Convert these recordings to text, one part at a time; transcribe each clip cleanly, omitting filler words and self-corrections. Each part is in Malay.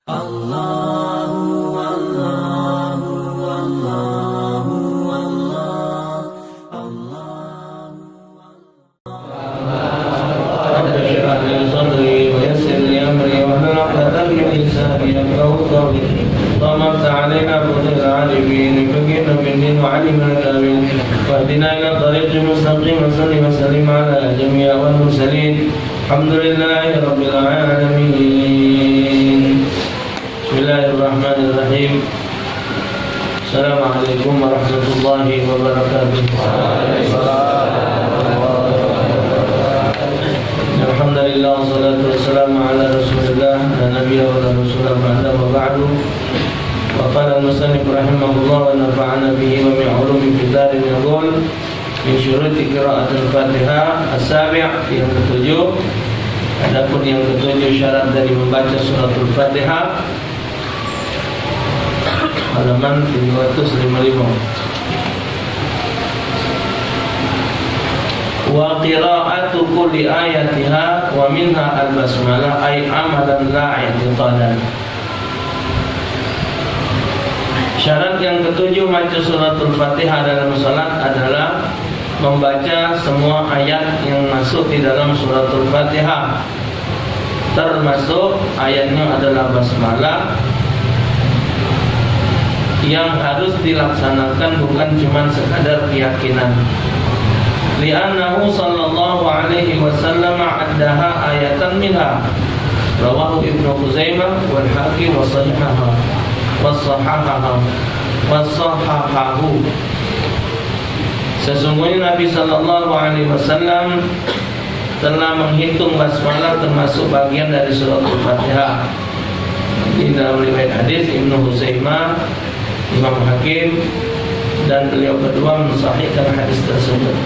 ضمرت علينا فضل العالمين فقنا بالدين وعلمنا الآمين واهدنا إلى طريق مستقيم وسلم على جميع والمرسلين الحمد لله رب العالمين. بسم الله الرحمن الرحيم. السلام عليكم ورحمة الله وبركاته. Alhamdulillah wassalatu wassalamu ala rasulillah la nabiyya wa la rasula ba'da wa ba'du. Wa qala al-musannif rahimahullah wa nafa'ana bihi wa min ulumi fid darin yaqul min syuruti qira'atul Fatihah as-sabi' yang ketujuh. Adapun yang ketujuh syarat dari membaca suratul Fatihah halaman 255. Wa qira'atu kulli ayatiha wa minha al-basmalah ay amalan la i'tiqadan. Syarat yang ketujuh membaca suratul Fatihah dalam salat adalah membaca semua ayat yang masuk di dalam suratul Fatihah, termasuk ayatnya adalah basmalah, yang harus dilaksanakan bukan cuma sekadar keyakinan. Li'annahu sallallahu alaihi wasallam addaha ayatan minha rawahu Ibnu Khuzaimah wal Hakim wa sahihaha wa sahahahu. Sesungguhnya Nabi sallallahu alaihi wasallam telah menghitung basmalah termasuk bagian dari surat Al-Fatihah. Di dalam riwayat hadis Ibnu Khuzaimah, Imam Hakim dan beliau berdua mensahihkan hadis tersebut.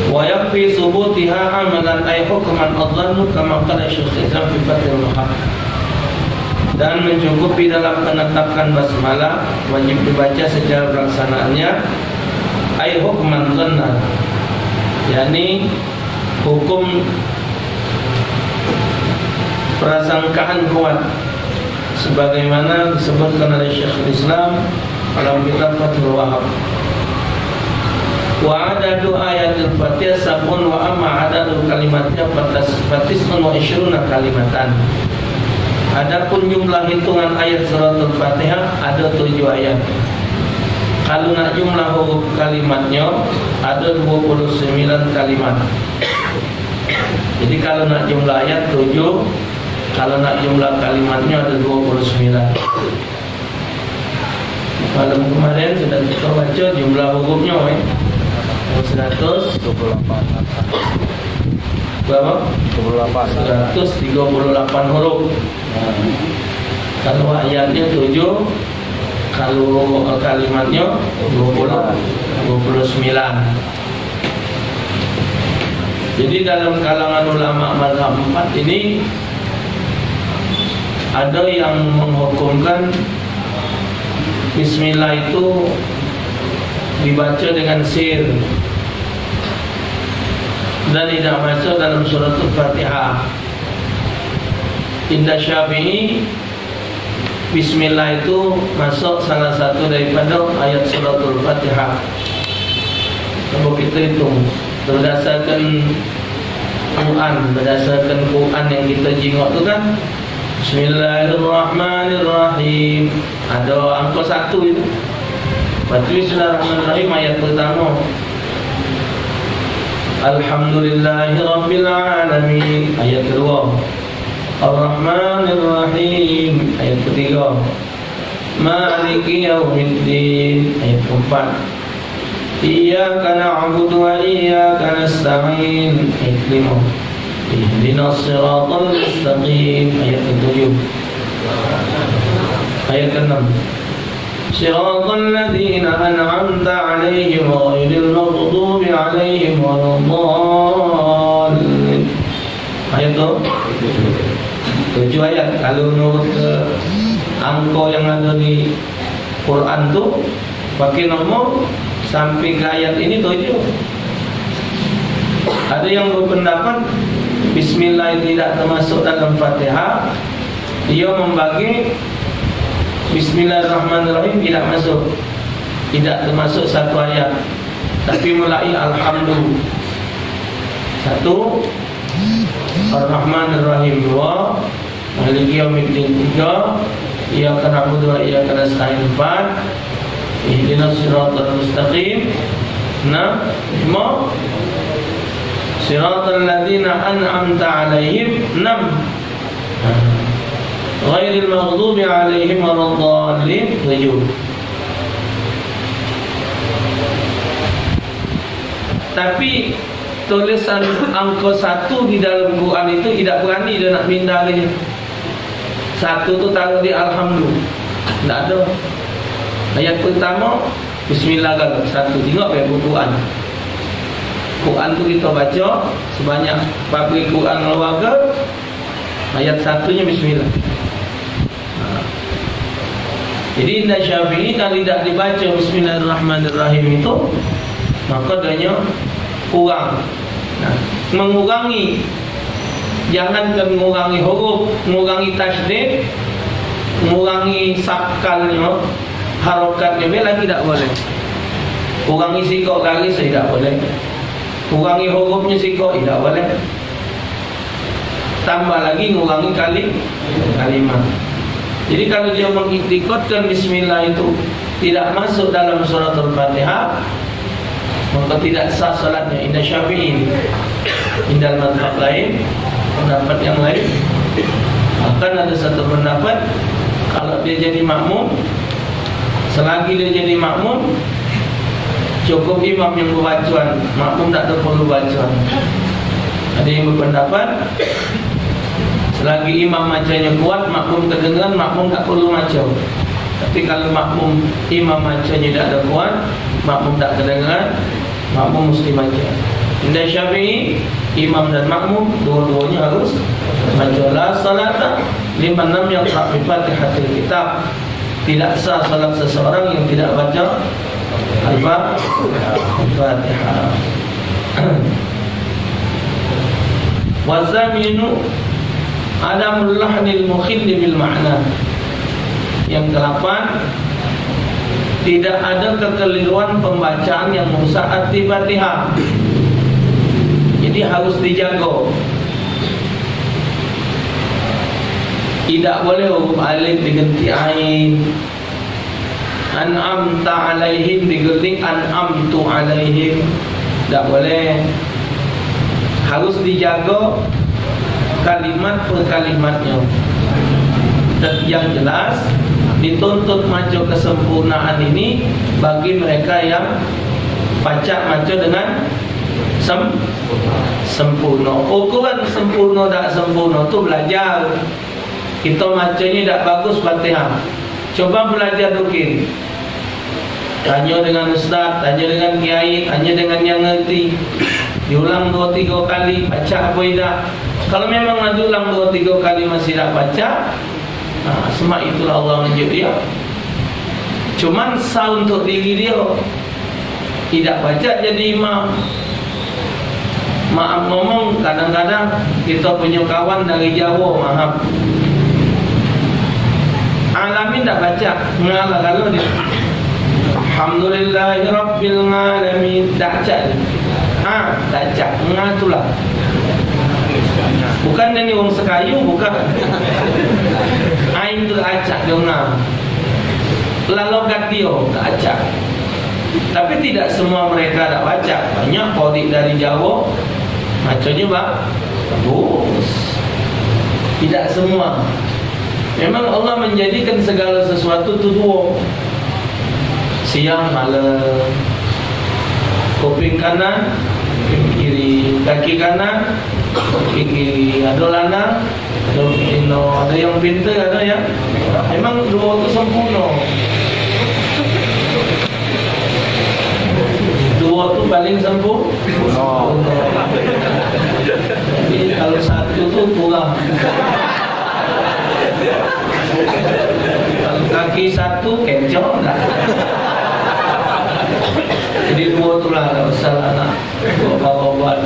Wa yakfi subutiha amalan ay hukman adhannu kama qala Syekh Islam fi Fathul Muhaq. Dan mencukupi dalam penetapan basmalah wajib dibaca secara pelaksanaannya ay hukman dhanna, yakni hukum prasangkaan kuat sebagaimana disebutkan oleh Syekh Islam dalam kitab Fathul Wahab. Wa adadu ayatil Fatihah sabun wa amma adadu kalimatnya fatismun wa isyruna kalimatan. Adapun jumlah hitungan ayat suratul Fatihah ada 7 ayat. Kalau nak jumlah huruf kalimatnya ada 29 kalimat. Jadi kalau nak jumlah ayat 7, kalau nak jumlah kalimatnya ada 29. Malam kemarin sudah kita baca jumlah hurufnya 128. Berapa? 138 huruf. Kalau ayatnya 7, kalau kalimatnya 29. Jadi dalam kalangan ulama mazhab 4 ini ada yang menghukumkan bismillah itu dibaca dengan sir dan tidak masuk dalam suratul Fatihah. Indah Syafi'i, bismillah itu masuk salah satu daripada ayat suratul Fatihah. Kalau kita hitung berdasarkan Quran yang kita jingok tu kan, Bismillahirrahmanirrahim, ada angka 1 itu. Bismillahirrahmanirrahim ayat pertama. Alhamdulillahirabbil alamin ayat kedua. Ar-Rahmanirrahim ayat ketiga. Maliki yaumiddin ayat keempat. Iyyaka na'budu wa iyyaka nasta'in ayat kelima. Ihdinas siratal mustaqim ayat ketujuh. Ayat keenam. Siratal ladzina an'amta 'alaihim ghairil maghdubi 'alaihim waladdallin. Ayat tu 7 ayat. Kalau menurut angka yang ada di Quran tu pakai nombor sampai ke ayat ini 7. Ada yang berpendapat bismillah tidak termasuk dalam Fatihah dia membagi Bismillahirrahmanirrahim tidak masuk, tidak termasuk satu ayat, tapi mulai Alhamdulillah. Satu, Ar-Rahmanir-Rahim. Dua, Maliki Yaumiddin. Tiga, Iyyaka na'budu wa iyyaka nasta'in. Empat, Ihdinas siratal mustaqim. Enam, lima, Siratal ladzina an'amta 'alaihim. Enam, Ghairil maghdubi 'alaihim waladdallin. Tujuh. Tapi tulisan angka satu di dalam Quran itu tidak berani dia nak pindah lagi. Satu tu taruh di Alhamdulillah, tidak ada. Ayat pertama Bismillah gagal. Satu, tengok baik Quran. Quran tu kita baca sebanyak pabrik Quran keluarga, ayat satunya Bismillah. Jadi Indah Syafi'i kalau tidak dibaca Bismillahirrahmanirrahim itu, maka adanya kurang. Mengurangi, jangankan mengurangi huruf, mengurangi tasydid, mengurangi sakalnya, harokatnya lagi tidak boleh. Kurangi sikok garis tidak boleh. Kurangi hurufnya sikok tidak boleh. Tambah lagi mengurangi kalimat. Jadi kalau dia mengiktikotkan Bismillah itu tidak masuk dalam surat Al-Fatihah, maka tidak sah salatnya. Indah Syafi'i. Indah mazhab lain, pendapat yang lain, akan ada satu pendapat kalau dia jadi makmum, selagi dia jadi makmum, cukup imam yang berbacuan, makmum tak ada perlu bacuan. Ada yang berpendapat selagi imam macanya kuat, makmum kedengaran, makmum tak perlu macam. Tapi kalau makmum imam macanya tak ada kuat, makmum tak kedengaran, makmum mesti macam. Indah Syafi'i, imam dan makmum dua-duanya harus baca. La salata liman lam yaqra' bi Fatihatil Kitab. Tidak sah salat seseorang yang tidak baca Al-Fatihah. Wazaminu adamul lahnil mukhilli bil ma'na. Yang ke-8, tidak ada kekeliruan pembacaan yang merusak arti Fatihah. Jadi harus dijaga. Tidak boleh huruf alif diganti ain, an'amta alaihim diganti an'amtu alaihim. Tak boleh. Harus dijaga kalimat per kalimatnya. Dan yang jelas dituntut maca kesempurnaan ini bagi mereka yang baca dengan sempurna. Ukuran sempurna tak sempurna tu belajar. Kita macanya tak bagus Fatihah, coba belajar dukir. Tanya dengan ustaz, tanya dengan kiai, tanya dengan yang ngerti. Diulang 2-3 kali, baca apa tidak. Kalau memang nak diulang 2-3 kali masih tak baca, semak itulah Allah menunjuk dia. Cuman sah untuk diri dia, tidak baca jadi imam. Maaf ngomong, kadang-kadang kita punya kawan dari Jawa, maaf, Alamin tak baca, ngalah kalau dia Alhamdulillahirabbil alamin tak baca. Tak baca, ngatulah. Bukan dia ni orang sekayu, bukan. Ain tu acak dia ngah. Lalogat dia tak acak. Tapi tidak semua mereka tak baca. Banyak qari dari Jawa macamnya bagus. Tidak semua. Memang Allah menjadikan segala sesuatu itu dua, siang malam. Kuping kanan, kuping kiri. Kaki kanan, kaki kiri. Ada lanang, ada yang pintar, ada yang memang dua itu sempurna. Dua itu paling sempurna. Jadi kalau satu itu kurang. Kalau kaki satu kencang tak. Jadi dua tu lah, tak usah lah nak bawa-bawa.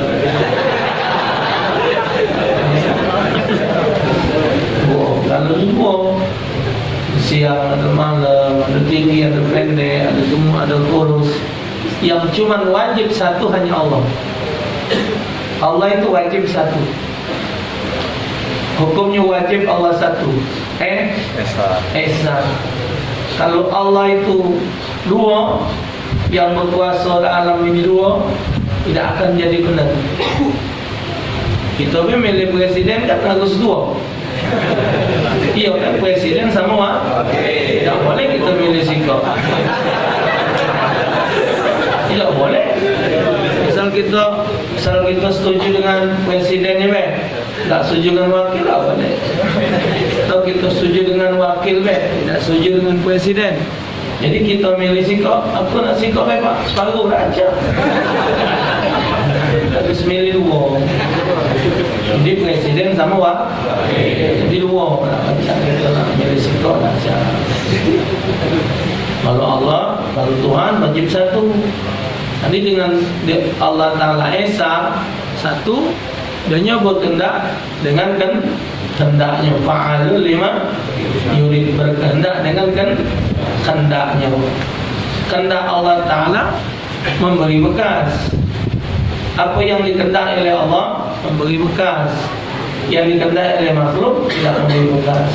segala dua. Siang ada malam, ada tinggi, ada pendek, ada gemuk, ada kurus. Yang cuma wajib satu hanya Allah. Allah itu wajib satu. Hukumnya wajib Allah satu. Esa. Kalau Allah itu dua, yang berkuasa alam ini dua, tidak akan jadi benar. Kita memilih presiden kan harus dua. Iya kan, presiden sama tidak boleh kita milih sikap. Tidak boleh. Misal kita setuju dengan presidennya, tidak setuju dengan wakil, apa deh? Atau kita setuju dengan wakil, tidak setuju dengan presiden. Jadi kita milih sikap. Apa nak sikap, Pak? Separuh raja. Habis milih dua. Jadi presiden sama wakil. Jadi dua nak baca, kita nak milih sikap raja. Kalau Allah, kalau Tuhan wajib satu. Nanti dengan Allah Ta'ala Esa satu, dia berkehendak dengan kehendaknya. Fa'alu lima yurid, berkehendak dengan kehendaknya. Kehendak Allah Ta'ala memberi bekas. Apa yang dikehendaki oleh Allah memberi bekas. Yang dikehendaki oleh makhluk tidak memberi bekas.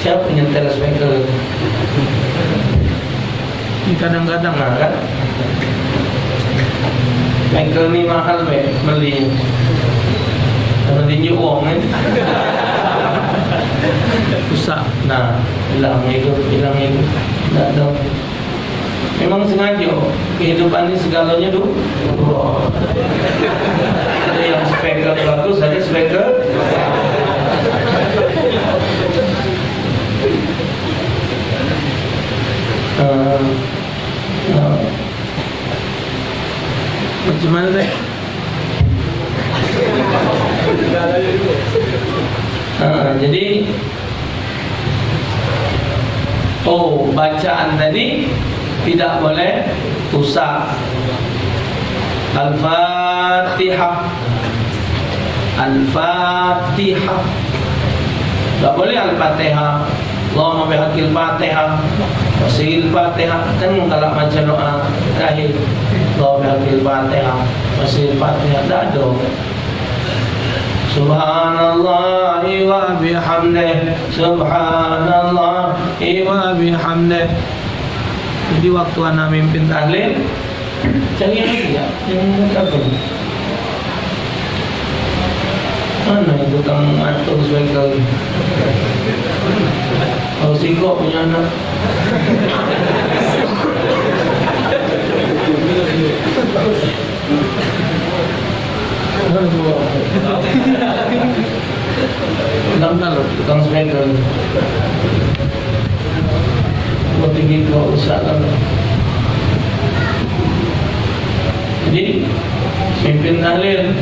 Siapa nyetel speaker? Ini kadang-kadang kan speaker ni mahal beli. Kalau tinjuk uang kan susah. Nah, hilang itu. Tak ada. Memang sengaja kehidupan ini segalanya tu. Ada yang speaker bagus, ada speaker macam mana teh? Jadi bacaan tadi tidak boleh rusak. Al-Fatihah. Tak boleh Al-Fatihah. Allahumma bihaqil Fatihah wasil Fatihah. Kan kalau baca doa terakhir, Allahumma bihaqil Fatihah wasil Fatihah, tak ada. Subhanallahi wa bihamdih, subhanallahi wa bihamdih. Jadi waktu anak mimpin tahlil, cari lagi ya, yang apa? Mana itu tukang atur speaker? Kalau singkok punya anak. Lambat loh tukang speaker. Buat tinggi kau usahakan. Jadi mimpin tahlil,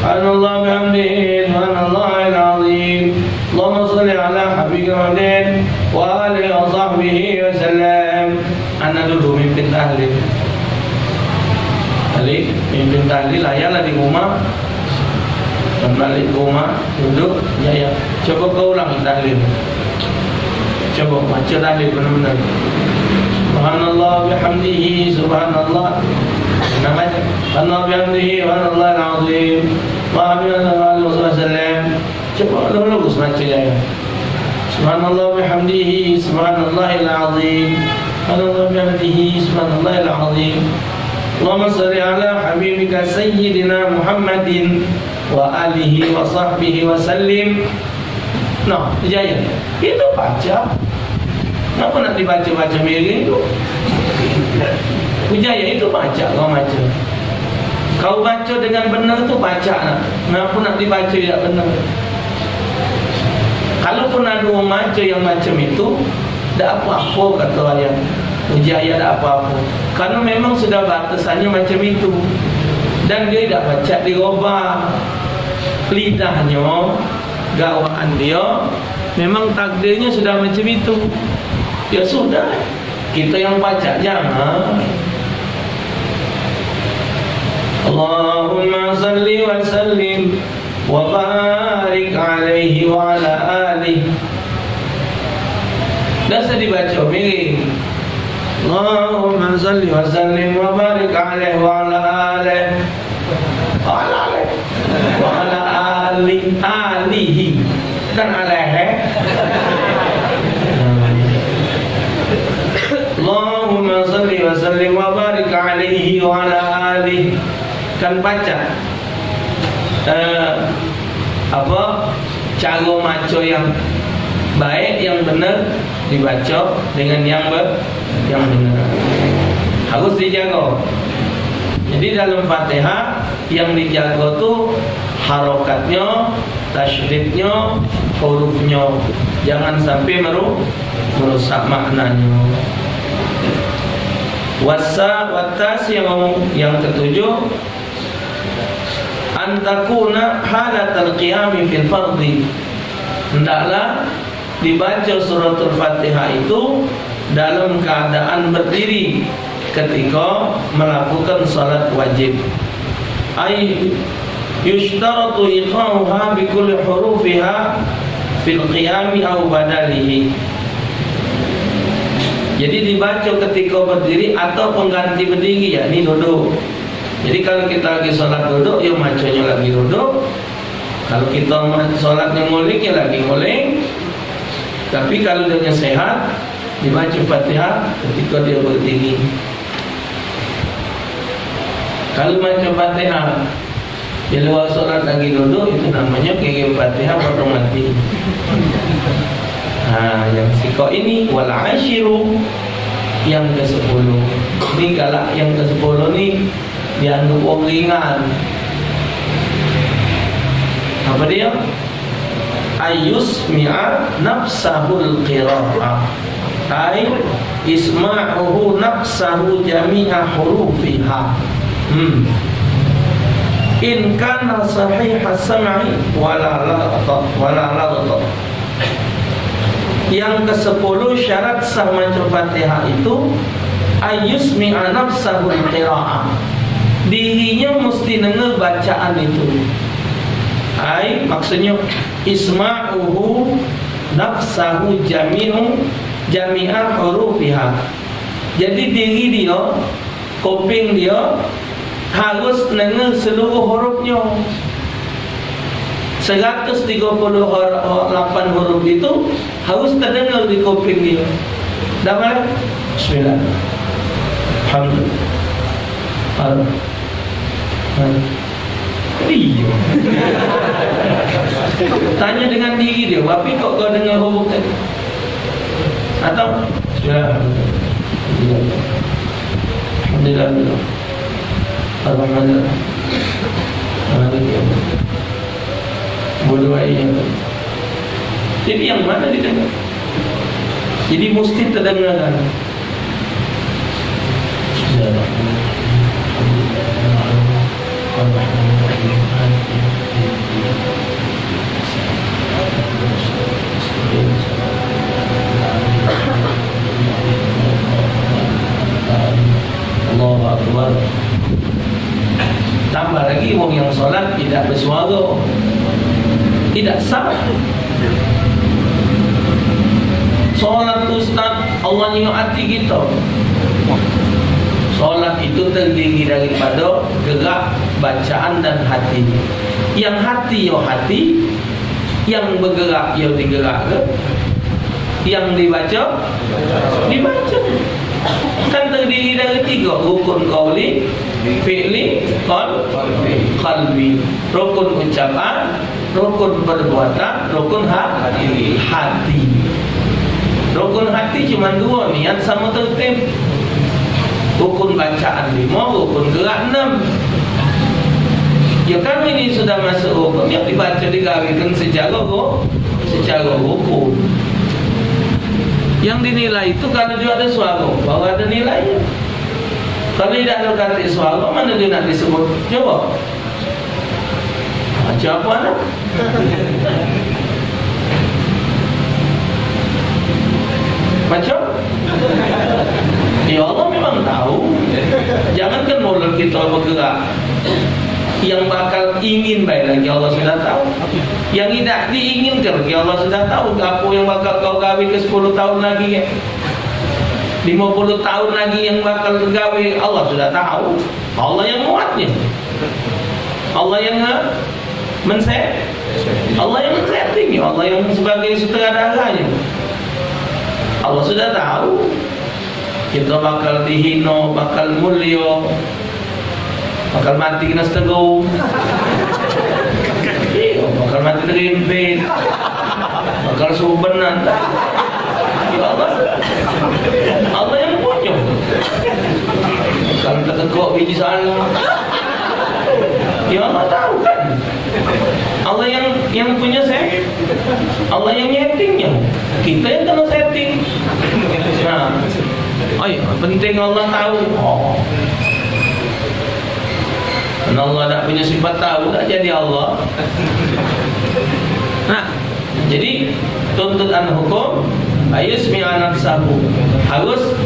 Subhanallah bihamdihi, Subhanallahil azim, Allahumma salli ala habibika Muhammadin wa alihi wa sahbihi wa sallam. Anak dulu mimpin tahlil. Kali mimpin tahlil, ayalah di rumah. Dan balik ke rumah, duduk, ya. Coba kau ulang tahlil. Coba baca tahlil benar-benar. Subhanallah bihamdihi, subhanallah. Namanya Subhanallah bihamdihi, subhanallahil azim, wa bihamdihi wa sallam. Coba lurus bacanya. Subhanallah bihamdihi, subhanallahil azim, subhanallah bihamdihi, subhanallahil azim. Allahumma salli ala habibika sayyidina Muhammadin wa alihi wa sahbihi wa sallim. Nah, jaya. Itu baca. Kenapa nak dibaca-baca miring itu? Ujaya itu baca, kau baca. Kau baca dengan benar itu baca. Kenapa nak dibaca tidak benar? Kalaupun ada orang baca yang macam itu, tak apa-apa kata ayat. Ujaya tak apa-apa. Karena memang sudah batasannya macam itu. Dan dia tidak baca dirubah. Lidahnya, gawaan dia, memang takdirnya sudah macam itu. Ya sudah, kita yang baca jangan. Allahumma salli wa sallim wa barik alaihi wa ala alihi Biasa dibaca miring. Allahumma salli wa sallim wa barik alaihi wa ala alihi wa ala alihi kan alaihi. Allahumma salli wa sallim wa barik alaihi wa ala alihi kan baca cara maco yang baik, yang benar dibaca dengan yang benar harus dijaga. Jadi dalam Fatihah yang dijaga tu harokatnya, tasydidnya, hurufnya, jangan sampai merusak maknanya. Watas yang ketujuh, antakuna halatal qiyami fil fardhi, hendaklah dibaca suratul Fatihah itu dalam keadaan berdiri ketika melakukan salat wajib. Ay yushtaratu iqamuha bi kulli hurufiha fil qiyami aw badalihi. Jadi dibaca ketika berdiri atau pengganti berdiri, yakni duduk. Jadi kalau kita lagi salat duduk, ya macanya lagi duduk. Kalau kita salatnya nguling, ya lagi nguling. Tapi kalau dia sehat, dibaca Fatihah ketika dia berdiri. Kalau baca Fatihah di luar solat lagi duduk, itu namanya kira Fatihah baru mati. Yang sikok ini wal ashiru, yang ke-10. Ini kalau yang ke-10 ni dianggap orang ringan. Apa dia? Ayusmi'a nafsahul qira'ah, ay isma'uhu nafsahu jami'a hurufiha. In kana sahihas sam'i wala laghat. Yang ke-10 syarat sah baca Fatihah itu ayusmi'a nafsahul qira'ah, dirinya mesti dengar bacaan itu. Ai maksudnya isma'uhu nafsahu jami'a hurufiha. Jadi diri dia, kuping dia harus dengar seluruh hurufnya. 138 huruf itu harus terdengar di kuping dia. Dah mana? Bismillah. Alhamdulillah. Iya. Tanya dengan diri dia, tapi kok kau dengar huruf tadi? Atau Alhamdulillah. Alhamdulillah. Bodoh aja. Jadi yang mana didengar? Jadi mesti terdengarkan. Allahu Akbar. Tambah lagi orang yang solat tidak bersuara, tidak sah. Solat tu Ustaz, Allah tengok hati kita. Solat itu terdiri daripada gerak, bacaan dan hati. Yang hati ya hati, yang bergerak ya digerakkan, yang dibaca dibaca. Kan terdiri dari 3 rukun qauli, fi'li, qalbi. Rukun ucapan, rukun perbuatan, rukun hati. Rukun hati cuma 2, niat sama tertib. Rukun bacaan 5, rukun gerak 6. Ya kan ini sudah masuk rukun yang dibaca digawikan secara rukun. Yang dinilai itu kalau dia ada suara, baru ada nilainya. Kalau tidak ada kata suara, mana dia nak disebut? Coba baca apa nak? Baca? Ya Allah memang tahu. Jangankan mulut kita bergerak. Yang bakal ingin baik lagi Allah sudah tahu. Yang tidak diinginkan lagi Allah sudah tahu. Apa yang bakal kau gawe ke 10 tahun lagi ya? 50 tahun lagi yang bakal gawe Allah sudah tahu. Allah yang muatnya. Allah yang Allah yang men-setting, Allah yang sebagai sutradaranya. Allah sudah tahu kita bakal dihino, bakal mulio, bakal mati kena setengah, bakal mati terimpit, bakal subenan. Ya Allah, Allah yang punya. Kalau terkekok biji salah, ya Allah tahu kan. Allah yang punya set, Allah yang settingnya. Kita yang kena setting. Nah, penting Allah tahu. Karena Allah tak punya sifat tahu, tak jadi Allah. Nah, jadi tuntutan hukum ayusmi'a nafsahu, harus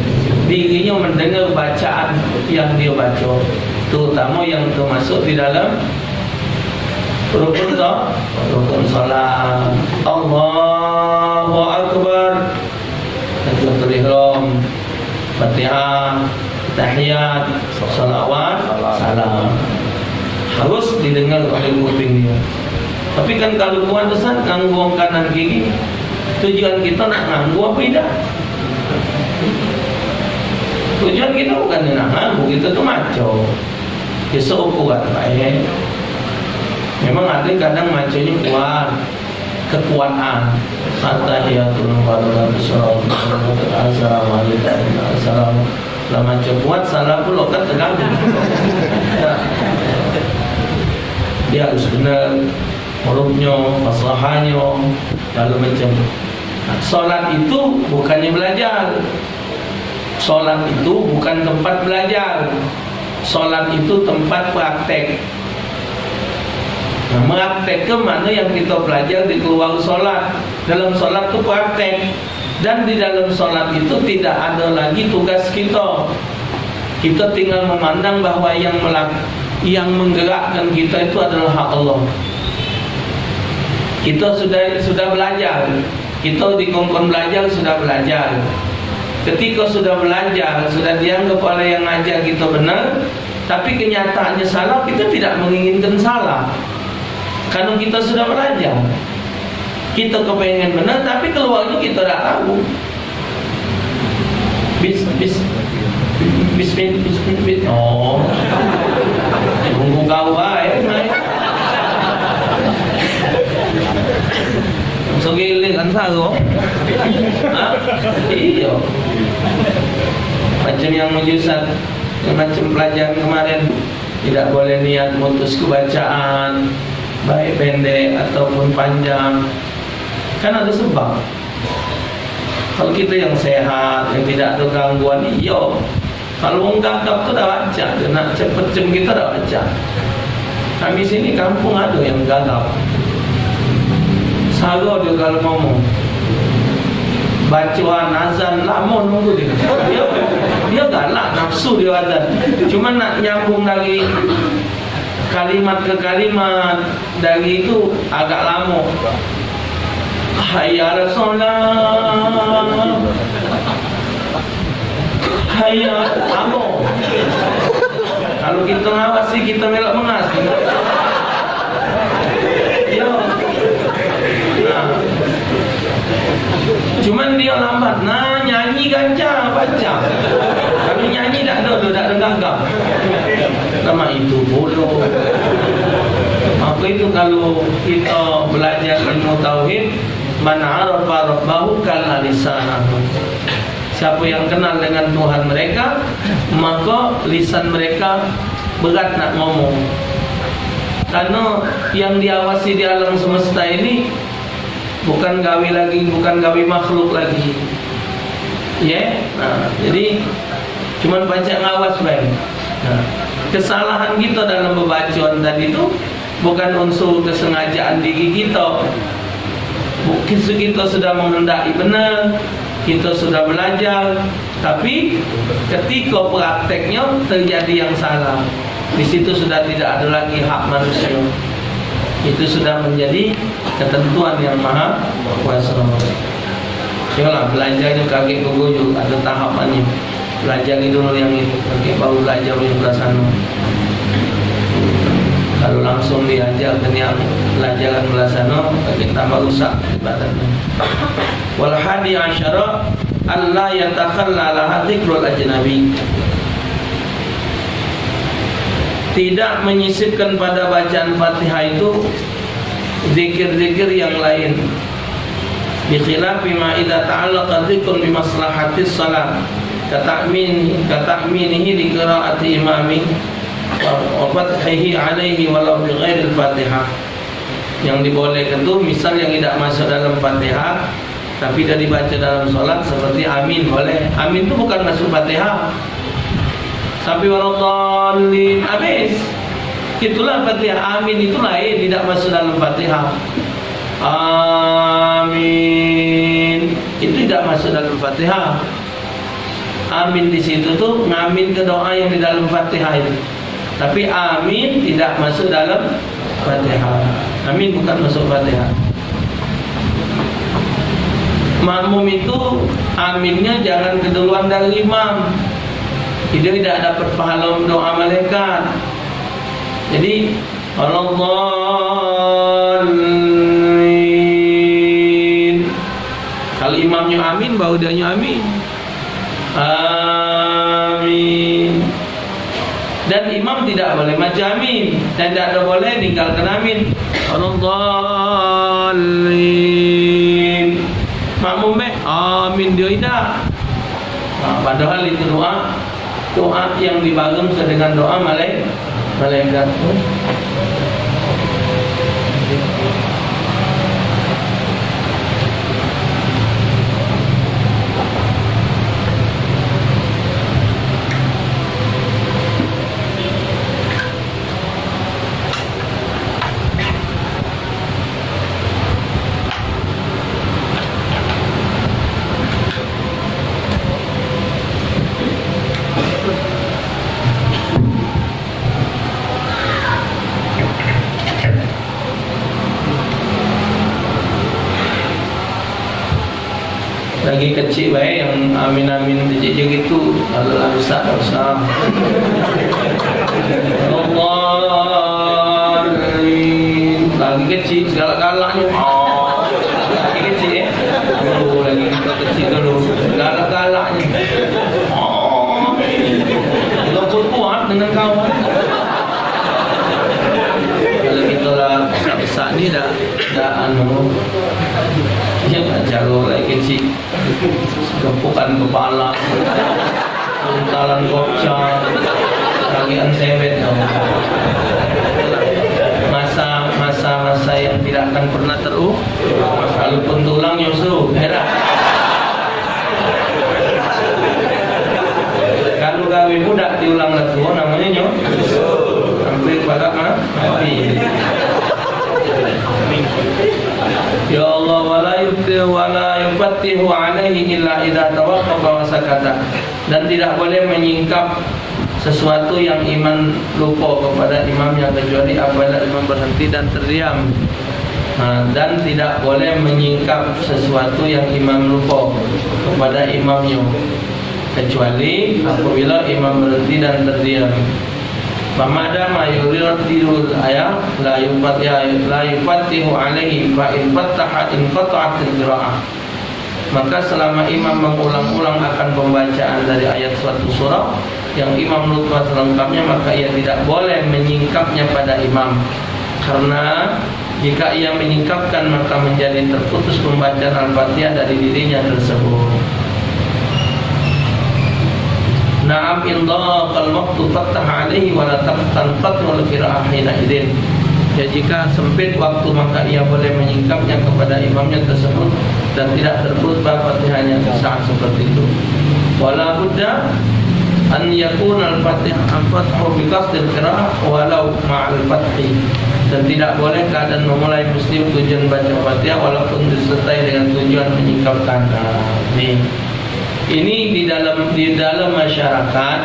dirinya mendengar bacaan yang dia baca, terutama yang termasuk di dalam rukun salat. Allahu Akbar, takbiratul ihram, Fatihah, tahiyat, salawat, salam, harus didengar oleh kupingnya. Tapi kan kalau buat besar ngangguang kanan kiri, tujuan kita nak nganggu apa tidak? Tujuan kita bukan nak nganggu, kita tuh maco. Ya seukuran baik. Memang ada kadang maconya kuat, kekuatan. At-tahiyatul mubarakatuh, assalamualaikum, assalamualaikum. Lah maco kuat salah pula kan terganggu. Dia harus benar hurufnya, fasahannya, lalu macam. Solat itu bukannya belajar. Solat itu bukan tempat belajar. Solat itu tempat praktek. Nah, praktek ke mana yang kita belajar di keluar solat. Dalam solat itu praktek. Dan di dalam solat itu tidak ada lagi tugas kita. Kita tinggal memandang bahwa yang menggerakkan kita itu adalah hak Allah. Kita sudah belajar. Kita dikongkon belajar, sudah belajar. Ketika sudah belajar, sudah dianggap oleh yang ngajar kita benar, tapi kenyataannya salah, kita tidak menginginkan salah. Karena kita sudah belajar, kita kepengen benar, tapi keluarnya kita tidak tahu. Bismillah. Oh, tunggu kau Sogiling kan sago. Iya. Macam yang mujizat, macam pelajaran kemarin, tidak boleh niat mutus kebacaan, baik pendek ataupun panjang. Kan ada sebab. Kalau kita yang sehat, yang tidak ada gangguan, iya. Kalau orang gagap tu dah baca, dia nak cepat kita dah baca. Kami sini kampung ada yang gagap. Salah dia kalau ngomong, bacaan azan lama nunggu dia. Dia galak, nafsu dia azan. Cuma nak nyambung dari kalimat ke kalimat, dari itu agak lama. Hayya 'alas shalah, hayya lama. Kalau kita ngawasi, kita melak mengas. Ya. Cuman dia lambat. Nah, nyanyi ganja baca. Kalau nyanyi tak ada gagap. Sama itu bodoh. Maka itu kalau kita belajar ilmu tauhid, man arafa rabbahu kana lisanahu. Siapa yang kenal dengan Tuhan mereka, maka lisan mereka berat nak ngomong. Karena yang diawasi di alam semesta ini bukan gawi lagi, bukan gawi makhluk lagi. Ya, nah, jadi cuman baca ngawas baik. Nah, kesalahan kita dalam pembacaan tadi itu bukan unsur kesengajaan diri kita. Kita sudah menghendaki benar, kita sudah belajar, tapi ketika prakteknya terjadi yang salah. Di situ sudah tidak ada lagi hak manusia. Itu sudah menjadi ketentuan yang maha kuasa. Yolah, belajarnya kaget gugur ada tahapannya. Belajar dulu yang itu, nanti baru belajar yang belah sana. Kalau langsung diajar ke yang pelajaran belah sana, kita tambah rusak badannya. Wal hadi asyara alla yatakhalla laha dzikrul ajnabi. Tidak menyisipkan pada bacaan Fatihah itu zikir-zikir yang lain. Bi khilafi ma idza ta'allaqa dzikrun bi maslahatis shalah kata'minihi li qira'ati imami wa fathihi alaihi walau bi ghairil Fatihah. Yang dibolehkan itu misal yang tidak masuk dalam Fatihah tapi dia dibaca dalam salat seperti amin boleh. Amin itu bukan masuk Fatihah. Sampai waladhdallin habis. Itulah Fatihah. Amin itu lain, tidak masuk dalam Fatihah. Amin itu tidak masuk dalam Fatihah. Amin di situ tuh ngamin ke doa yang di dalam Fatihah itu. Tapi amin tidak masuk dalam Fatihah. Amin bukan masuk Fatihah. Makmum itu aminnya jangan keduluan dari imam. Dia tidak dapat pahala doa malaikat. Jadi waladhdallin. Kalau imamnya amin, baru dia amin. Amin. Dan imam tidak boleh baca amin dan tidak boleh tinggalkan amin. Waladhdallin. Makmum amin dia tidak. Padahal itu doa yang dibangun dengan doa malaikat. Lagi kecil baik yang amin-amin kecil gitu. Allah besar usah. Allahin. Lagi kecil segala-galanya. Lagi kecil ya. Lagi kecil dulu. Segala-galanya. Walaupun kuat dengan kawan. Kalau kita lah besar-besar ni dah dia tak jago lagi kecil. Gempukan kepala, suntalan gocang, kagian sewet. Masa yang tidak akan pernah kalaupun tulang nyusu merah. Kalau gawe budak diulang lagi namanya nyusu sampai pada mati. Ya Allah wala yufattihu alaihi illa idza tawaqqafa wa sakata. Dan tidak boleh menyingkap sesuatu yang iman lupa kepada imamnya kecuali apabila imam berhenti dan terdiam. Dan tidak boleh menyingkap sesuatu yang imam lupa kepada imamnya kecuali apabila imam berhenti dan terdiam. Pamada mayuridul ayat la yufattihu alaihi fa in fattaha in qata'atil qira'ah. Maka selama imam mengulang-ulang akan pembacaan dari ayat suatu surah yang imam lupa selengkapnya, maka ia tidak boleh menyingkapnya pada imam. Karena jika ia menyingkapkan maka menjadi terputus pembacaan Al-Fatihah dari dirinya tersebut. Na'am indaqal waqtu fattaha alaihi wa la tanqatu al-qira'ah hina idzin. Ya, jika sempit waktu maka ia boleh menyingkapnya kepada imamnya tersebut dan tidak terputus Fatihahnya saat seperti itu. Wala budda an yakuna al-fathu bi qasdil qira'ah walau ma'al fathi. Dan tidak boleh keadaan memulai mesti tujuan baca Fatihah walaupun disertai dengan tujuan menyingkapkan. Ini di dalam masyarakat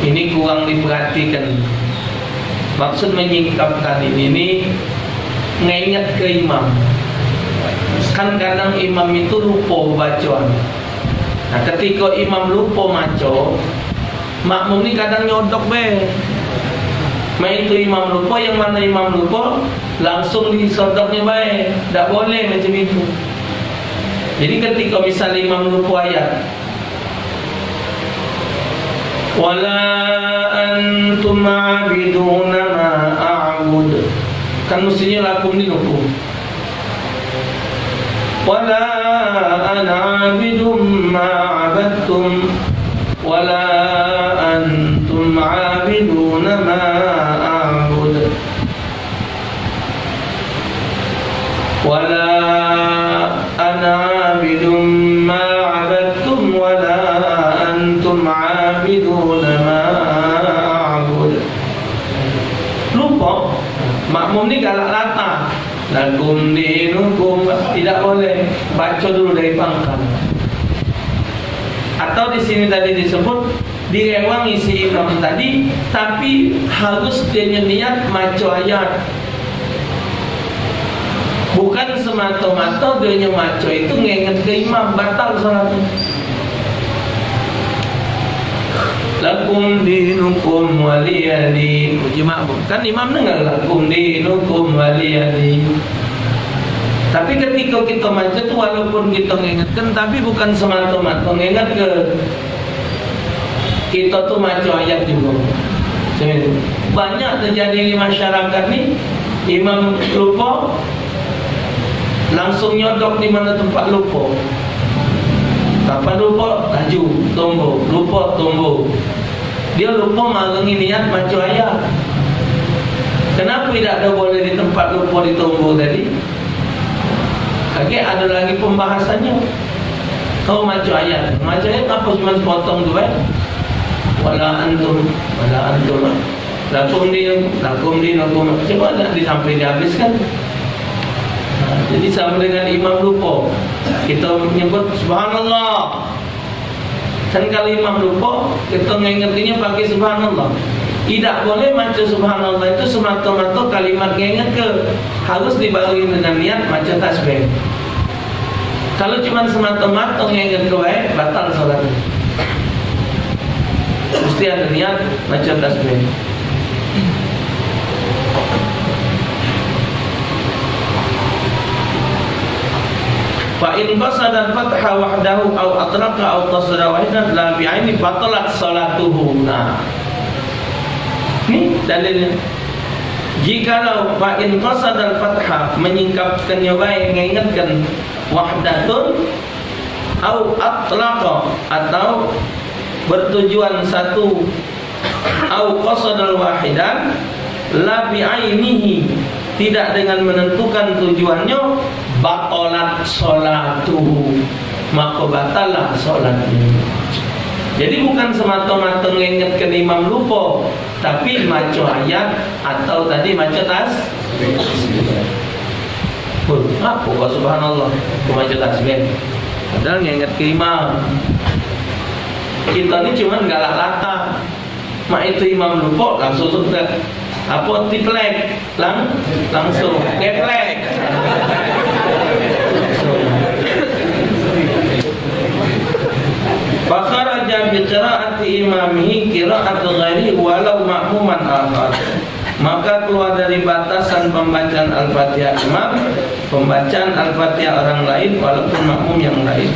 Ini kurang diperhatikan. Maksud menyingkapkan ini mengingat ke imam. Kan kadang imam itu lupa bacaan. Nah, ketika imam lupa maca, makmum ni kadang nyodok be. Main itu imam lupa, yang mana imam lupa langsung disodoknya baik. Tak boleh macam itu. Jadi ketika misalnya imam lupa ayat, wala antum a'biduna ma a'bud, kan mestinya lakum dinukum. Wala ana 'abidum ma 'abadtum wala antum 'abiduna ma a'bud. Wala ana 'abidum ma 'abadtum wala antum 'abiduna ma a'bud. Lupa. Makmum ni galak latah. Lakum dinukum, tidak boleh, baca dulu dari pangkal. Atau di sini tadi disebut direwangi si imam tadi, tapi harus dia niat maca ayat. Bukan semata-mata dia maca itu ngingat ke imam, batal salatnya. Lakum dinukum waliyadin. Jemaah kan imam dengar lakum dinukum waliyadin. Tapi ketika kita baca tu walaupun kita mengingatkan, tapi bukan semata-mata mengingat ke kita tu baca ayat juga. Banyak terjadi di masyarakat ni, imam lupa langsung nyodok di mana tempat lupa. Kapan lupa, laju, tombol, lupa, tombol. Dia lupa marengi niat baca ayat. Kenapa tidak ada boleh di tempat lupa di tombol tadi? Okey, ada lagi pembahasannya. Kau baca ayat. Baca ayat apa cuma sepotong tu wala antum, lakum dinakum. Cuba nak sampai dihabiskan. Jadi sama dengan imam lupa, kita menyebut subhanallah. Dan kalau imam lupa, kita mengingatnya pakai subhanallah. Tidak boleh baca subhanallah itu semata-mata kalimat ingat ke, harus dibarengi dengan niat baca tasbih. Kalau cuma semata-mata ingat ke baik, batal salatnya. Mesti ada niat baca tasbih. Fa in qasada al-fatha wahdahu aw atraqa aw qasada wahidan la bi'aini batalat salatuhu. Nah, ini dalilnya. Jikalau fa in qasada al-fatha menyingkapkannya baik, mengingatkan wahdatun aw atlaqa atau bertujuan satu, aw qasada al-wahidan la bi'ainihi tidak dengan menentukan tujuannya, batalat salatuhu, maka batalah salatnya. Jadi bukan semata-mata mengingatkan imam lupa, tapi baca ayat atau tadi baca tasbih. Apa kau subhanallah, kau baca tasbih, padahal mengingat ke imam. Kita ni cuma galak latah. Mak itu imam lupa langsung sudah apa tiplek langsung geplek. Fakharaja bi qira'ati imamihi qira'at ghairi walau ma'muman akhar. Maka keluar dari batasan pembacaan Al-Fatihah imam, pembacaan Al-Fatihah orang lain walaupun makmum yang lain.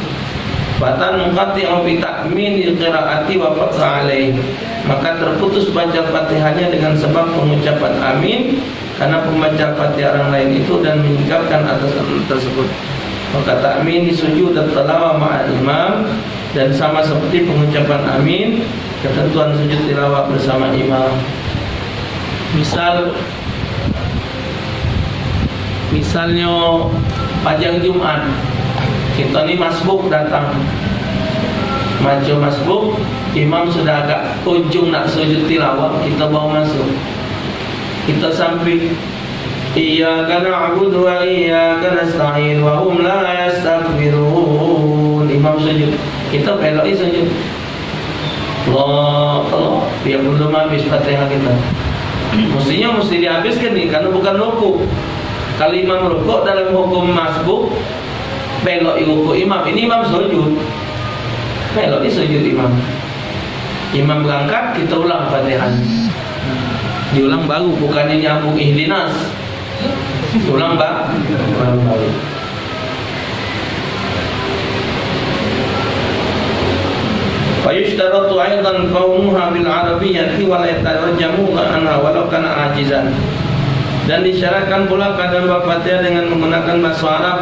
Fatan muqati'u bi ta'min qira'ati wa qat'a alaihi. Maka terputus baca Fatihahnya dengan sebab pengucapan amin karena pembaca Fatihah orang lain itu dan menyingkapkan atas tersebut. Maka ta'min sujud dan tilawah ma'al imam, dan sama seperti pengucapan amin ketentuan sujud tilawah bersama imam. Misalnya pajang Jumat, kita ni masbuk datang, maca masbuk, imam sudah agak ujung nak sujud tilawah, kita bawa masuk, kita sampai iyyaka na'budu wa iyyaka nasta'in wa hum la yastakbirun. Imam sujud, kita belok sujud. Allah, yang belum habis Fatihah kita. Mestinya mesti dihabiskan nih, karena bukan ruku. Kalau imam ruku dalam hukum masbuk, belok ruku imam. Ini imam sujud, belok ini sujud imam. Imam berangkat, kita ulang Fatihah. Diulang baru, bukannya nyambung ihdinas. Ulang baru. Fayushtaratu aidan qawmuha bil arabiyyati wa la yatarjamu anha walau kana ajizan. Dan disyaratkan pula keadaan Fatihah dengan menggunakan bahasa Arab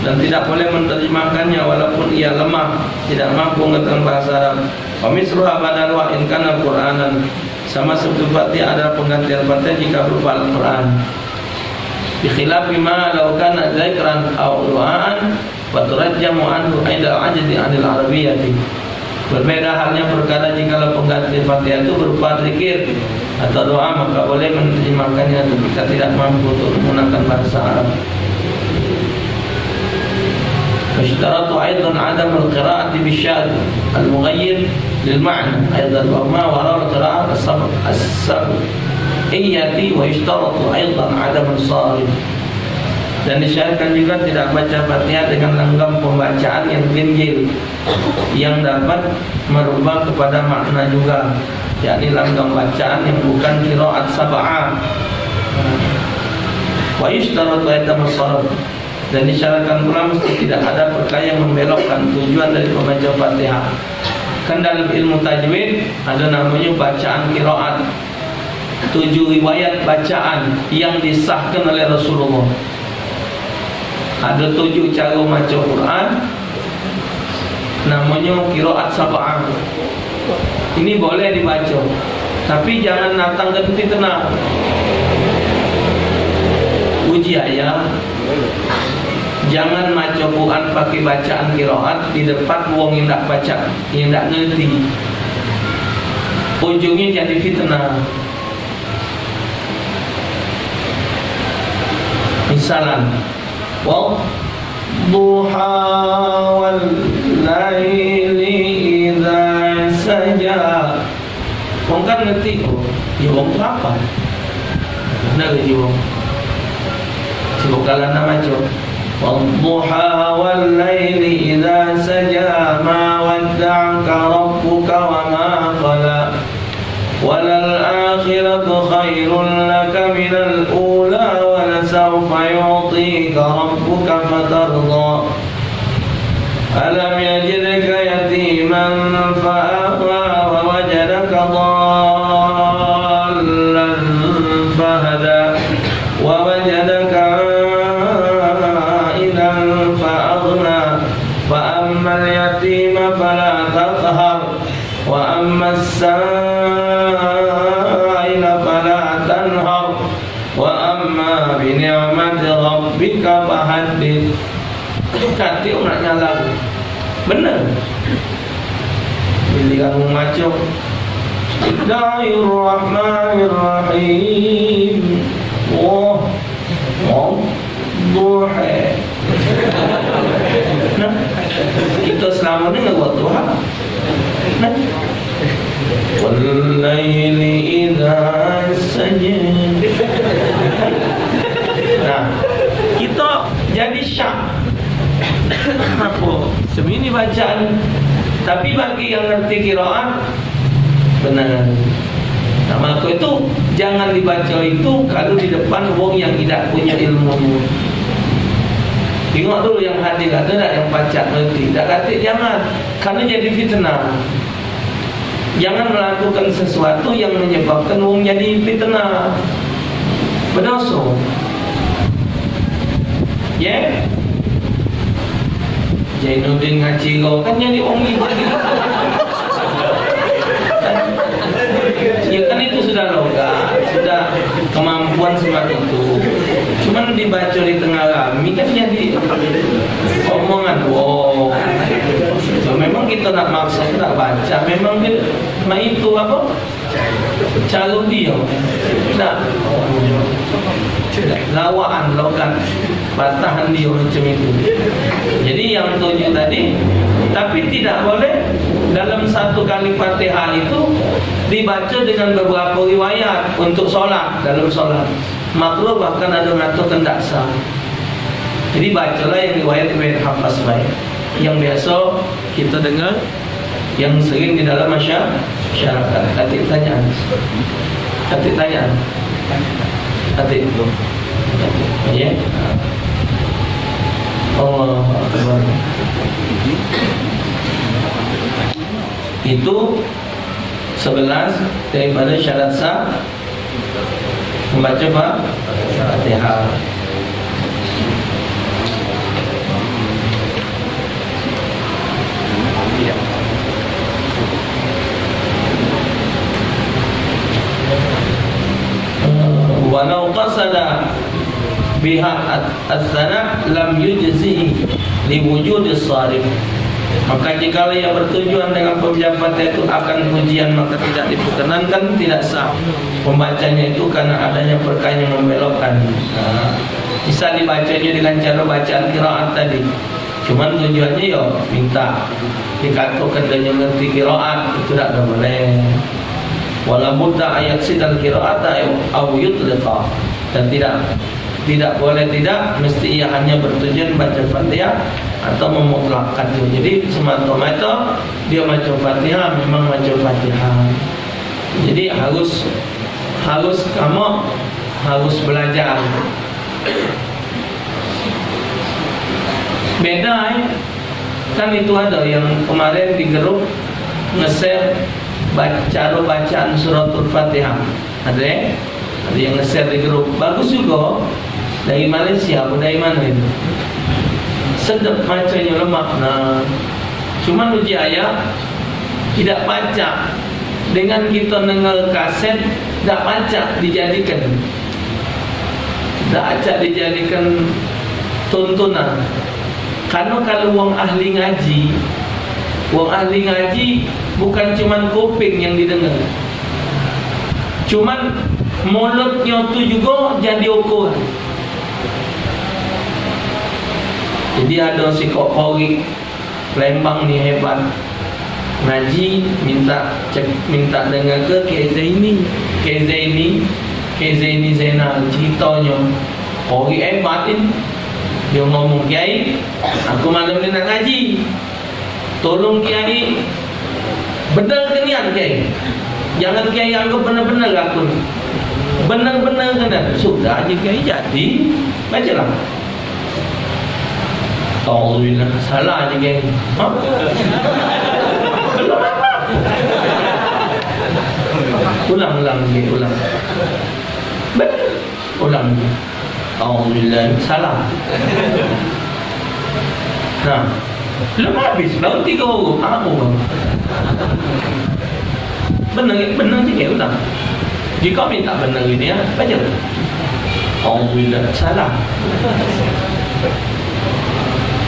dan tidak boleh menerjemahkannya walaupun ia lemah, tidak mampu mengetahui bahasa Arab. Wa misruha badalwa in kana Qur'anan. Sama seperti Fatihah adalah penggantian Fatihah jika berupa Al-Qur'an. Bi khilafi ma law kana dzikran aw du'aan wa turajjamu anhu ainda ajzi 'anil arabiyyati. Berbeda halnya perkara jika pengganti Fatihah itu berupa zikir atau doa, maka boleh menerjemahkannya jika tidak mampu untuk menggunakan bahasa Arab. Ishtaratu aidan adam al-qira'ati bisyad al-mughayyir lil ma'na aidan wa ma wara al-qira'ah as-sab'iyyati wa ishtaratu aidan adam al-sarif. Dan disyaratkan juga tidak baca Fatihah dengan langgam pembacaan yang ganjil yang dapat merubah kepada makna juga, yakni langgam bacaan yang bukan qiraat sab'ah. Wa yushtaratu aidan as-sarf. Dan disyaratkan pula mesti tidak ada perkara yang membelokkan tujuan dari pembaca Fatihah. Kan dalam ilmu tajwid ada namanya bacaan qiraat. 7 riwayat bacaan yang disahkan oleh Rasulullah. Ada 7 cara baca Quran, namanya qiraat sab'ah. Ini boleh dibaca, tapi jangan datangkan fitnah. Uji ayat, jangan baca Quran pakai bacaan qiraat di depan wong yang tak baca, yang tak ngerti. Ujungnya jadi fitnah. Misalan, wadduha wal laili idza saja. Wong kan ngerti kok. Ya wong apa? Nak ngerti wong. Coba kalau nama coba. Wadduha wal laili idza saja ma wadda'aka rabbuka wa ma qala. Walal akhiratu khairun laka minal ula wa lasawfa yu'tika rabbuka fatarda. Alam yajidka yatiman fa'awa wa wajadaka dhallan fahada wa wajadaka idan fa'aghna fa ammal yatima fala taqhar wa ammas sa'ila fala tanhar wa amma bi ni'mati rabbika fahaddits. Kata nak nyala benar. Bila kamu macam Bismillahirrahmanirrahim. Duha. Nah, kita selama ni buat duha. Nah, wallaili idza saja. Nah, kita jadi syak. Apa? Semini bacaan. Tapi bagi yang ngerti qiraat benar. Nah, maka itu jangan dibaca itu kalau di depan wong yang tidak punya ilmu. Tengok dulu yang hadir, ada tak yang baca ngerti. Tak kata jangan, karena jadi fitnah. Jangan melakukan sesuatu yang menyebabkan wong jadi fitnah, berdosa. Ya, Jainuddin ngaji kau kan jadi wong ibadah. Ya kan itu sudah logat, sudah kemampuan seperti itu. Cuman dibaca di tengah kami kan jadi omongan. Wow, so, memang kita nak maksud tak baca. Memang dia, itu apa? Calon dia. Tak. Lawaan, logat, batahan dia macam itu. Jadi yang 7 tadi Tapi tidak boleh dalam satu kali Fatihah itu dibaca dengan beberapa riwayat untuk solat. Dalam solat makruh, bahkan ada mengatakan tak sah. Jadi bacalah yang riwayat-riwayat hafaz baik, yang biasa kita dengar, yang sering di dalam masyarakat. Katik tanyaan, katik tanyaan, katik ya. Allah Akbar. Itu 11 daripada syarat sah membaca Fatihah. Walau qasada biha as-sana lam yujzihi liwujudi sharif. Maka jika yang bertujuan dengan pembacaan Fatihah itu akan pujian, maka tidak diperkenankan, tidak sah membacanya itu karena adanya perkara yang membelokkan. Bisa dibacanya dengan cara bacaan qiraat tadi, cuman tujuannya ya minta dikatakan dan mengerti qiraat, itu tidak boleh. Wala budda ayat sidal qiraata aw yutliqa, dan tidak boleh, tidak mesti ia hanya bertujuan baca Fatihah atau memutlakkan itu. Jadi semata-mata dia baca Fatihah memang baca Fatihah. Jadi harus kamu harus belajar. Beda kan, itu ada yang kemarin di grup nge-share cara bacaan suratul Fatihah. Ada yang nge-share di grup, bagus juga. Dari Malaysia, dari mana itu? Sedap bacanya, lemak. Nah, cuma uji ayat tidak baca. Dengan kita dengar kaset, tidak baca dijadikan, tidak baca dijadikan tontonan. Karena kalau orang ahli ngaji bukan cuma kuping yang didengar, cuman mulutnya tu juga jadi ukuran. Jadi ada si Kok Korik Lembang ni hebat, ngaji minta dengar ke Zaini Zainal ceritanya. Korik hebat ini, dia ngomong, Kiai, aku malam ni nak ngaji, tolong Kiai benar ke niat Kiai, jangan Kiai anggap benar-benar aku, benar-benar kena. Sudah aja Kiai, jadi bacalah. Alhamdulillah, salah aja Kiai. Ulang Kiai, ulang. Ulang. Alhamdulillah, salah. Nah, belum habis, baru 3 huruf. Apa bang? Benar je Kiai, ulang. Jika minta benar ini ya, baca. Alhamdulillah, salah.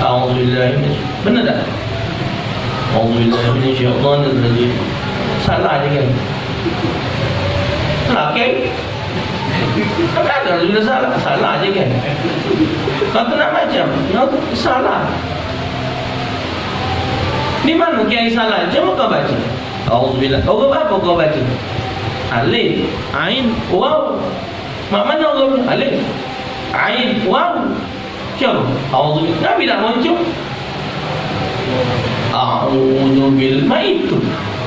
Alhamdulillah, benar tak? Alhamdulillah, minasyaitanirrajim. Salah je kan? Salah kan? Tapi ada sudah salah je kan? Kata nak macam, salah. Di mana Kiai salah? Cuba kau baca. Alhamdulillah. Huruf apa kau baca? Alif, Ain, Waw. Mak mana huruf? Alif, Ain, Waw. Siapa? A'udzubillah. Nabi tak muncul. A'udzubillah itu.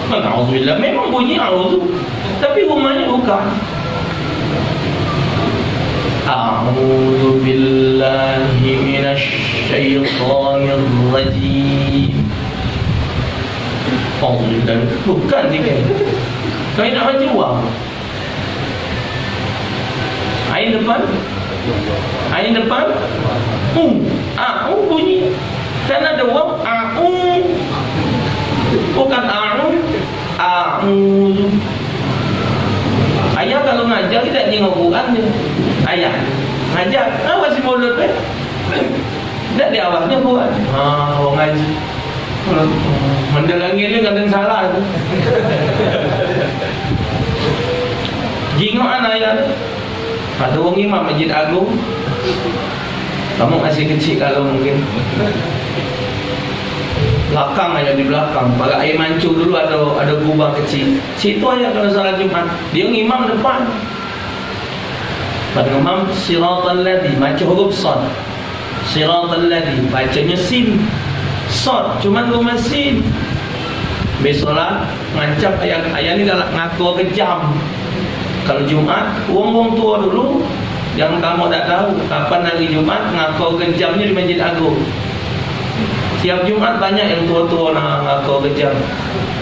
Bukan a'udzubillah. Memang bunyi a'udzu, tapi rumahnya bukan. A'udzubillahi minasyaitonir rajim. A'udzubillah. Bukan sikit. Kau nak baca Waw. Ain depan. Ain depan. Bunyi. Kan ada waw, bukan ayah kalau ngajar tidak tengok Quran dia. Ayah ngajar, masih mulut tidak di awalnya Quran. Orang ngaji mendalangi dia kadang salah tu. Jingoan ayah. Ada orang imam Masjid Agung. Kamu masih kecil kalau mungkin belakang aja di belakang. Pakai air mancur dulu ada gubang kecil. Situ aja kalau salat Jumat. Dia ngimam depan. Pada imam siratal ladzi baca huruf sad. Siratal ladzi bacanya sin. Sad cuma rumah sin. Besolah ngancap ayat ni galak ngaku kejam. Kalau Jumat, wong tua dulu yang kamu tak tahu kapan hari Jumat ngaku kejamnya di Masjid Agung. Tiap Jumat banyak yang tua-tua nak ngaku kejam.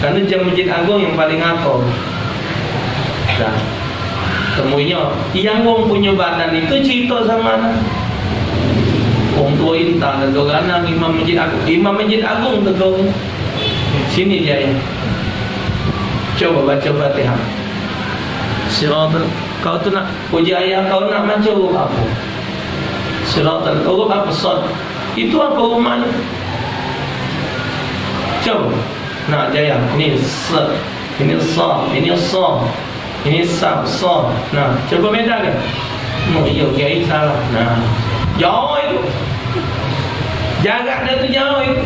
Karena jam Masjid Agung yang paling ngaku. Dah. Temuinya yang wong punya badan itu cerita sama anak. Wong tua intan tegur anak Imam Masjid Agung. Imam Masjid Agung tegur. Sini dia ya. Coba baca Fatihah. Siratal, kau tu nak puji ayah, kau nak baca huruf apa? Siratal, huruf apa? Sad. Itu apa rumahnya? Coba. Nak jaya. Ini sad, ini sa, ini sa, ini sa, sa. Nah, coba bedakan. Oh iya, kiai salah. Nah, jauh itu. Jaga dia tu jauh itu.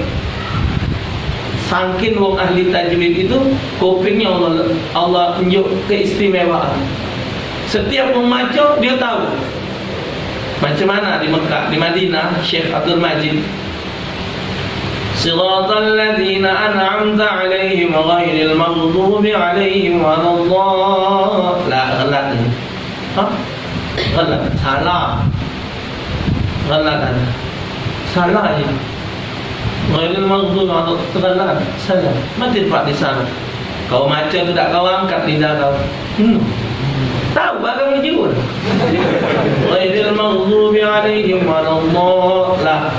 Sangkin wong ahli tajwid itu kupingnya Allah tunjuk keistimewaan. Setiap membaca dia tahu. Macam mana di Mekah, di Madinah, Syekh Abdul Majid. Siratal ladzina an'amta 'alaihim ghairil maghdubi 'alaihim waladdallin. La ghalat ni. Ghalat. Salah. Ghalat. Salah je. Ghairil maghdubi 'alaihim salah. Salah. Mati pak di sana. Kau baca tu tak kau angkat lidah kau. Tahu barang ni juga. Ghairil maghdubi 'alaihim waladdallin.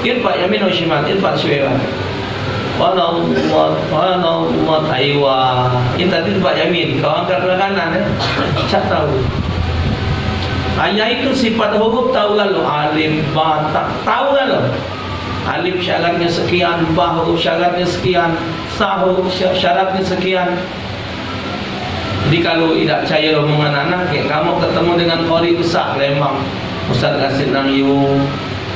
Irfa yamin wa shimal, irfa syuira. Wallah aywa. Ini tadi irfa yamin, kau angkat ke kanan cak tahu. Ayat itu sifat huruf tahu lalu. Alif, ba, ta, tahu lalu. Alif syaratnya sekian, ba huruf syaratnya sekian, sa huruf syaratnya sekian. Jadi kalau tidak percaya omongan anak, kamu ketemu dengan qari besar Lembang, Ustaz Qasim Nangyu,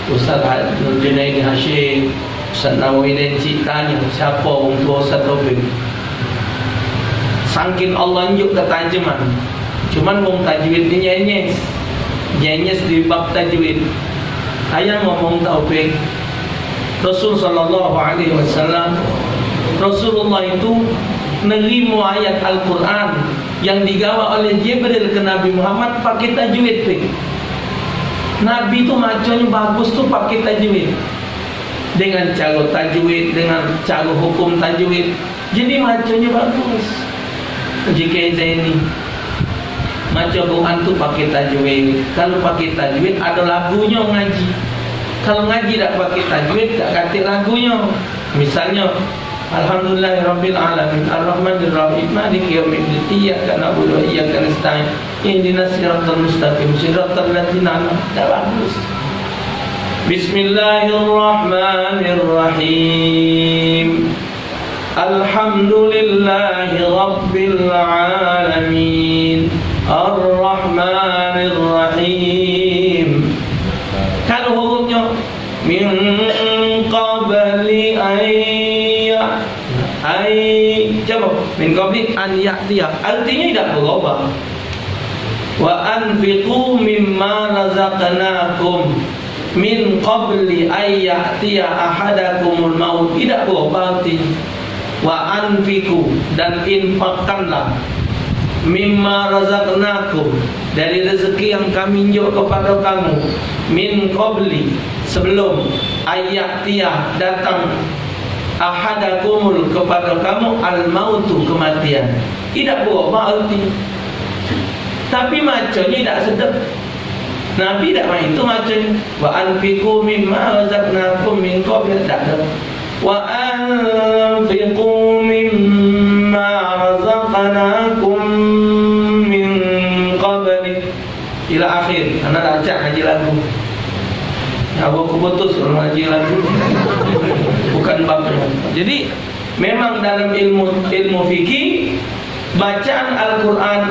Ustaz Nur Junaidi Hashim, Ustaz Nawawi Cik tanya siapa orang tua Ustaz Taufik. Sangkin Allah nunjuk ketajaman. Cuman wong tajwid ni nyenyes di bab tajwid. Ayah ngomong Taufik. Rasul sallallahu alaihi wasallam, Rasulullah itu menerima ayat Al-Quran yang digawa oleh Jibril ke Nabi Muhammad pakai tajwid. Nabi tu macamnya bagus tu pakai tajwid. Dengan cara tajwid, dengan cara hukum tajwid. Jadi macamnya bagus. Jika Zaini macam Quran tu pakai tajwid. Kalau pakai tajwid ada lagunya ngaji. Kalau ngaji tak pakai tajwid tak kata lagunya. Misalnya Alhamdulillahirabbil alamin arrahmanir rahim maliki yaumiddin iyyaka na'budu wa iyyaka nasta'in ihdinas siratal mustaqim siratal ladzina an'amta 'alaihim. Bismillahirrahmanirrahim. Alhamdulillahi rabbil alamin arrahmanir rahim. Kalau hurufnya min qabli coba min qabli an ya'tiya, artinya tidak berubah. Wa anfiqu mimma razaqnakum min qabli ay ya'tiya ahadakumul maut, tidak berubah artinya. Wa anfiqu, dan infakkanlah, mimma razaqnakum, dari rezeki yang kami tunjuk kepada kamu, min qabli, sebelum ayatiya, datang, ahadakumul, kepada kamu, al-mautu, kematian. Tidak berubah arti. Tapi macamnya tidak sedap. Nabi tidak main itu macamnya. Wa anfiqu mimma razaqnakum min qabli, tak ada. Wa anfiqu mimma razaqnakum min qabli ila akhir. Anak dah acak haji lagu. Aku putus kalau ngaji lagu. Bukan babnya. Jadi memang dalam ilmu fikih, bacaan Al-Quran,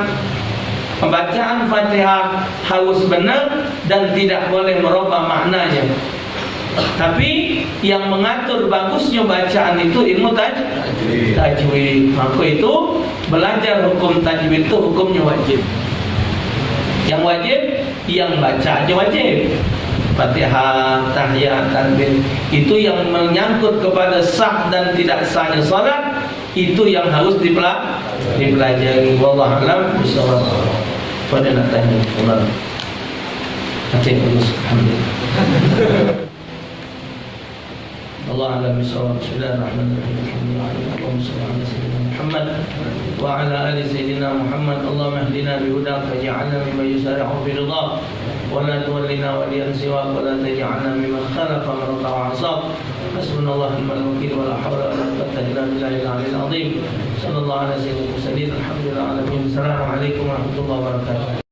bacaan Fatihah harus benar dan tidak boleh merubah maknanya. Tapi yang mengatur bagusnya bacaan itu ilmu tajwid. Maka itu belajar hukum tajwid itu hukumnya wajib. Yang wajib, yang baca aja wajib. Fatihah, tahiyat, tanbih, itu yang menyangkut kepada sah dan tidak sahnya salat, itu yang harus dipelajari. Wallahu a'lam bishawab. Pada nak tanya Allah. Nanti alhamdulillah. Allah a'lam bishawab. Bismillahirrahmanirrahim. Allahumma shalli ala sayyidina Muhammad wa ala ali sayyidina Muhammad. Allahumma ihdina bihudaka waj'alna mimman yusari'u fi ridhak wa la tuwallina waliyan siwak wa la taj'alna mimman khalafa marqa wa 'asab. Hasbunallahu wa ni'mal wakeel wa la hawla wa la quwwata illa billahil 'aliyyil 'azim. Sallallahu alaihi wa sallam. Alhamdulillah alamin. Assalamualaikum warahmatullahi wabarakatuh.